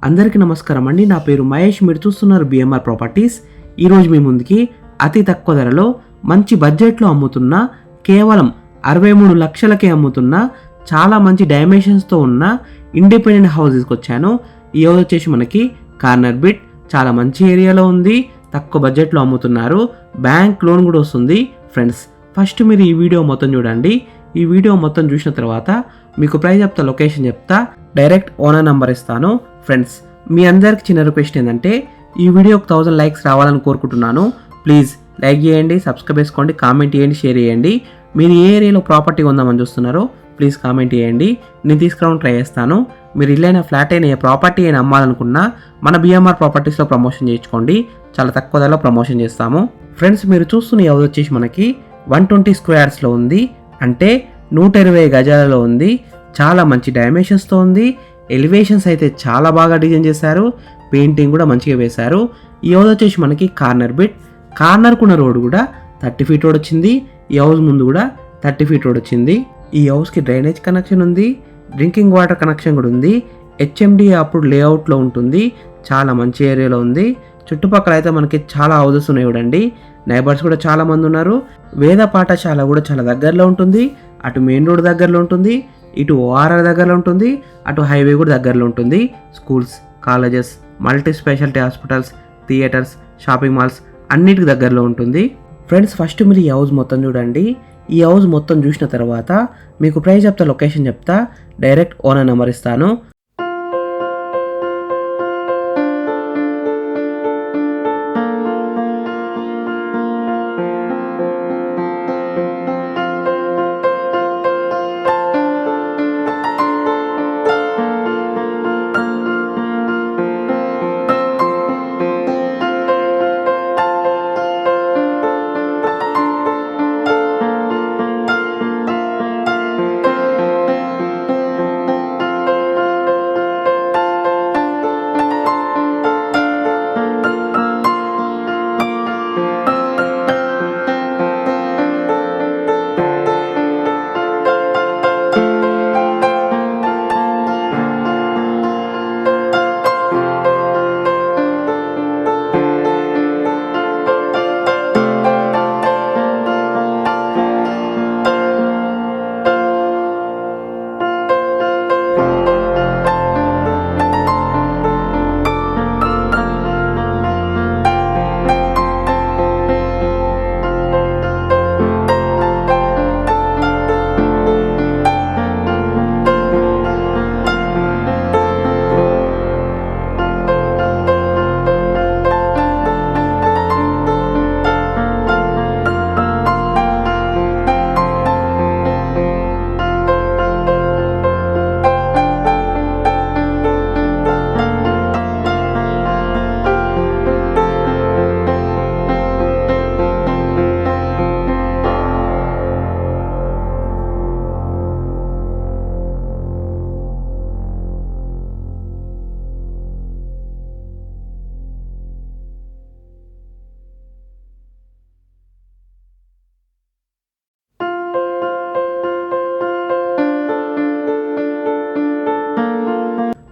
అందరికీ నమస్కారం అండి. నా పేరు మహేష్. మీరు చూస్తున్నారు బిఎంఆర్ ప్రాపర్టీస్. ఈరోజు మీ ముందుకి అతి తక్కువ ధరలో మంచి బడ్జెట్లో అమ్ముతున్న, కేవలం 63 లక్షలకే అమ్ముతున్న, చాలా మంచి డైమెన్షన్స్తో ఉన్న ఇండిపెండెంట్ హౌస్ తీసుకొచ్చాను. ఈ హౌస్ వచ్చేసి మనకి కార్నర్ బిట్, చాలా మంచి ఏరియాలో ఉంది, తక్కువ బడ్జెట్లో అమ్ముతున్నారు, బ్యాంక్ లోన్ కూడా వస్తుంది. ఫ్రెండ్స్, ఫస్ట్ మీరు ఈ వీడియో మొత్తం చూడండి. ఈ వీడియో మొత్తం చూసిన తర్వాత మీకు ప్రైస్ చెప్తా, లొకేషన్ చెప్తా, డైరెక్ట్ ఓనర్ నంబర్ ఇస్తాను. ఫ్రెండ్స్, మీ అందరికి చిన్న రిక్వెస్ట్ ఏంటంటే ఈ వీడియోకి 1000 లైక్స్ రావాలని కోరుకుంటున్నాను. ప్లీజ్ లైక్ చేయండి, సబ్స్క్రైబ్ చేసుకోండి, కామెంట్ చేయండి, షేర్ చేయండి. మీరు ఏ ఏరియాలో ప్రాపర్టీ ఉందామని చూస్తున్నారో ప్లీజ్ కామెంట్ చేయండి. నేను తీసుకురావడం ట్రై చేస్తాను. మీరు ఇల్లైనా ఫ్లాట్ అయినా ఏ ప్రాపర్టీ అయినా అమ్మాలనుకున్నా మన బిఎంఆర్ ప్రాపర్టీస్లో ప్రమోషన్ చేయించుకోండి. చాలా తక్కువ ధరలో ప్రమోషన్ చేస్తాము. ఫ్రెండ్స్, మీరు చూస్తున్న హౌస్ వచ్చేసి మనకి 120 స్క్వేర్స్లో ఉంది, అంటే 120 గజాలలో ఉంది. చాలా మంచి డైమెన్షన్స్తో ఉంది. ఎలివేషన్స్ అయితే చాలా బాగా డిజైన్ చేశారు, పెయింటింగ్ కూడా మంచిగా వేశారు. ఈ హౌస్ వచ్చేసి మనకి కార్నర్ బిట్, కార్నర్కున్న రోడ్ కూడా 30 ఫీట్ రోడ్ వచ్చింది. ఈ హౌస్ ముందు కూడా 30 ఫీట్ రోడ్ వచ్చింది. ఈ హౌస్కి డ్రైనేజ్ కనెక్షన్ ఉంది, డ్రింకింగ్ వాటర్ కనెక్షన్ కూడా ఉంది. హెచ్ఎండి అప్పుడు లేఅవుట్లో ఉంటుంది, చాలా మంచి ఏరియాలో ఉంది. చుట్టుపక్కల అయితే మనకి చాలా హౌసెస్ ఉన్నాయి చూడండి. నైబర్స్ కూడా చాలా మంది ఉన్నారు. వేద పాఠశాల కూడా చాలా దగ్గరలో ఉంటుంది. అటు మెయిన్ రోడ్ దగ్గరలో ఉంటుంది, ఇటు ఓఆర్ఆర్ దగ్గరలో ఉంటుంది, అటు హైవే కూడా దగ్గరలో ఉంటుంది. Schools, colleges, multi speciality hospitals, theatres, shopping malls అన్నిటికి దగ్గరలో ఉంటుంది. ఫ్రెండ్స్, ఫస్ట్ మీరు ఈ హౌస్ మొత్తం చూడండి. ఈ హౌస్ మొత్తం చూసిన తర్వాత మీకు ప్రైస్ చెప్తా, లొకేషన్ చెప్తా, డైరెక్ట్ ఓనర్ నెంబర్ ఇస్తాను.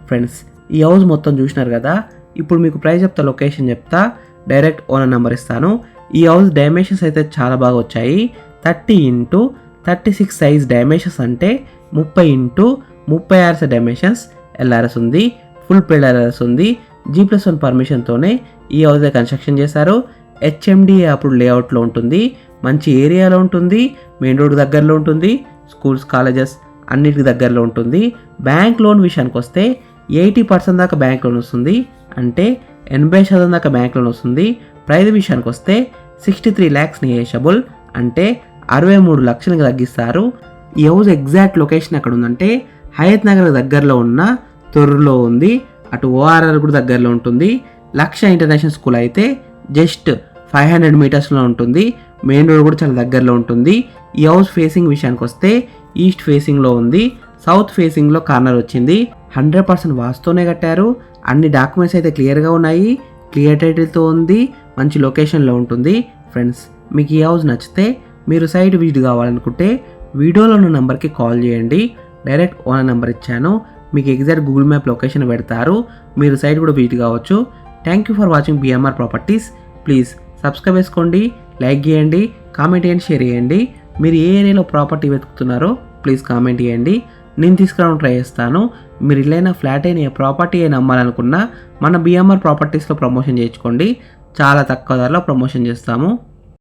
ఫ్రెండ్స్, ఈ హౌస్ మొత్తం చూసినారు కదా. ఇప్పుడు మీకు ప్రైస్ చెప్తా, లొకేషన్ చెప్తా, డైరెక్ట్ ఓనర్ నెంబర్ ఇస్తాను. ఈ హౌస్ డైమెన్షన్స్ అయితే చాలా బాగా వచ్చాయి. 30x36 సైజ్ డైమెన్షన్స్, అంటే 30x36 డైమెన్షన్స్. ఎల్ఆర్ఎస్ ఉంది, ఫుల్ పేడ్ ఎల్ఆర్ఎస్ ఉంది. G+1 పర్మిషన్తోనే ఈ హౌస్ కన్స్ట్రక్షన్ చేశారు. హెచ్ఎండిఏ అప్పుడు లేఅవుట్లో ఉంటుంది, మంచి ఏరియాలో ఉంటుంది, మెయిన్ రోడ్ దగ్గరలో ఉంటుంది, స్కూల్స్, కాలేజెస్ అన్నిటికి దగ్గరలో ఉంటుంది. బ్యాంక్ లోన్ విషయానికి వస్తే 80% దాకా బ్యాంక్ లోన్ వస్తుంది, అంటే 80% దాకా బ్యాంక్ లోన్ వస్తుంది. ప్రైస్ విషయానికి వస్తే 63 lakhs నెగోషియబుల్, అంటే 63 లక్షలకు తగ్గిస్తారు. ఈ హౌస్ ఎగ్జాక్ట్ లొకేషన్ ఎక్కడ ఉందంటే హయత్ నగర్ దగ్గరలో ఉన్న తొర్రులో ఉంది. అటు ఓఆర్ఆర్ కూడా దగ్గరలో ఉంటుంది. లక్ష ఇంటర్నేషనల్ స్కూల్ అయితే జస్ట్ 500 మీటర్స్లో ఉంటుంది. మెయిన్ రోడ్ కూడా చాలా దగ్గరలో ఉంటుంది. ఈ హౌస్ ఫేసింగ్ విషయానికి వస్తే ఈస్ట్ ఫేసింగ్లో ఉంది, సౌత్ ఫేసింగ్లో కార్నర్ వచ్చింది. 100% వాస్తోనే కట్టారు. అన్ని డాక్యుమెంట్స్ అయితే క్లియర్గా ఉన్నాయి, క్లియర్ టైటిల్తో ఉంది, మంచి లొకేషన్లో ఉంటుంది. ఫ్రెండ్స్, మీకు ఈ హౌస్ నచ్చితే మీరు సైట్ విజిట్ కావాలనుకుంటే వీడియోలో ఉన్న నెంబర్కి కాల్ చేయండి. డైరెక్ట్ ఓనర్ నెంబర్ ఇచ్చాను. మీకు ఎగ్జాక్ట్ గూగుల్ మ్యాప్ లొకేషన్ పెడతారు, మీరు సైట్ కూడా విజిట్ కావచ్చు. Thank you for watching BMR properties. Please subscribe చేసుకోండి, లైక్ చేయండి, కామెంట్ చేయండి, షేర్ చేయండి. మీరు ఏ ఏరియాలో ప్రాపర్టీ వెతుకుతున్నారో ప్లీజ్ కామెంట్ చేయండి, నేను తీసుకురావడం ట్రై చేస్తాను. మీరు ఇల్లైనా ఫ్లాట్ అయినా ప్రాపర్టీ అయినా అమ్మాలనుకున్నా మన బిఎంఆర్ ప్రాపర్టీస్లో ప్రమోషన్ చేయించుకోండి, చాలా తక్కువ ధరలో ప్రమోషన్ చేస్తాము.